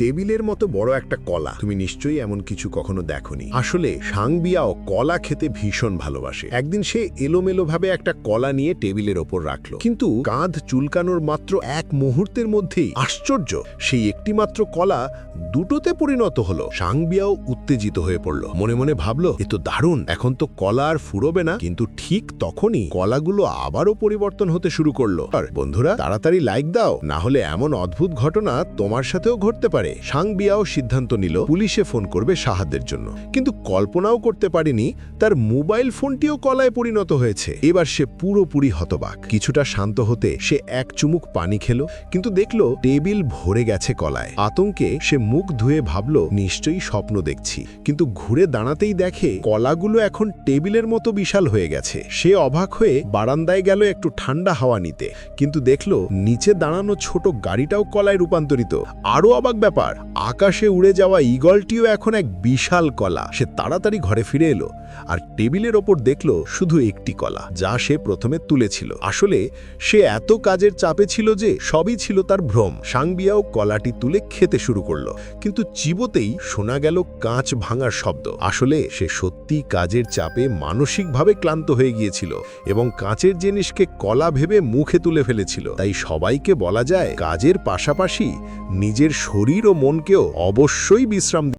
টেবিলের মতো বড় একটা কলা। তুমি নিশ্চয়ই এমন কিছু কখনো দেখোনি। আসলে সাংবিয়াও কলা খেতে ভীষণ ভালোবাসে। একদিন সে এলোমেলোভাবে একটা কলা নিয়ে টেবিলের ওপর রাখলো, কিন্তু কাঁধ চুলকানোর মাত্র এক মুহূর্তের মধ্যেই আশ্চর্য, সেই একটি মাত্র কলা দুটোতে পরিণত হলো। সাংবিয়াও উত্তেজিত হয়ে পড়ল, মনে মনে ভাবলো, এ তো দারুণ, এখন তো কলা আর ফুরোবে না। কিন্তু ঠিক তখনই কলাগুলো আবারও পরিবর্তন হতে শুরু করলো। আর বন্ধুরা, তাড়াতাড়ি লাইক দাও, না হলে এমন অদ্ভুত ঘটনা তোমার সাথেও ঘটতে পারে। সাংবিয়াও সিদ্ধান্ত নিল পুলিশে ফোন করবে সাহায্যের জন্য, কিন্তু কল্পনাও করতে পারেনি তার মোবাইল ফোনটিও কলায় পরিণত হয়েছে। এবার সে পুরোপুরি হতবাক। কিছুটা শান্ত হতে সে এক চুমুক পানি খেলো, কিন্তু দেখলো টেবিল ভরে গেছে কলায়। আতঙ্কে সে মুখ ধুয়ে ভাবলো, নিশ্চয়ই স্বপ্ন দেখছি। কিন্তু ঘুরে দাঁড়াতেই দেখে কলাগুলো এখন টেবিলের মতো বিশাল হয়ে গেছে। সে অবাক হয়ে বারান্দায় গেল একটু ঠান্ডা হাওয়া নিতে, কিন্তু দেখলো নিচে দাঁড়ানো ছোট গাড়িটাও কলায় রূপান্তরিত। আরো অবাক ব্যাপার, আকাশে উড়ে যাওয়া ঈগলটিও এখন এক বিশাল কলা। সে তাড়াতাড়ি ঘরে ফিরে এলো আর টেবিলের ওপর দেখলো শুধু একটি কলা, যা সে প্রথমে তুলেছিল। আসলে সে এত কাজের চাপে ছিল যে সবই ছিল তার ভ্রম। সাংবিয়াও কলাটি তুলে খেতে শুরু করলো, কিন্তু চিবোতেই শোনা গেল কাঁচ ভাঙার শব্দ। আসলে সে সত্যি কাজের চাপে মানসিকভাবে ক্লান্ত হয়ে গিয়েছিল এবং কাঁচের জিনিসকে কলা ভেবে মুখে তুলে ফেলেছিল। তাই সবাইকে বলা যায়, কাজের পাশাপাশি নিজের শরীর ও মনকেও অবশ্যই বিশ্রাম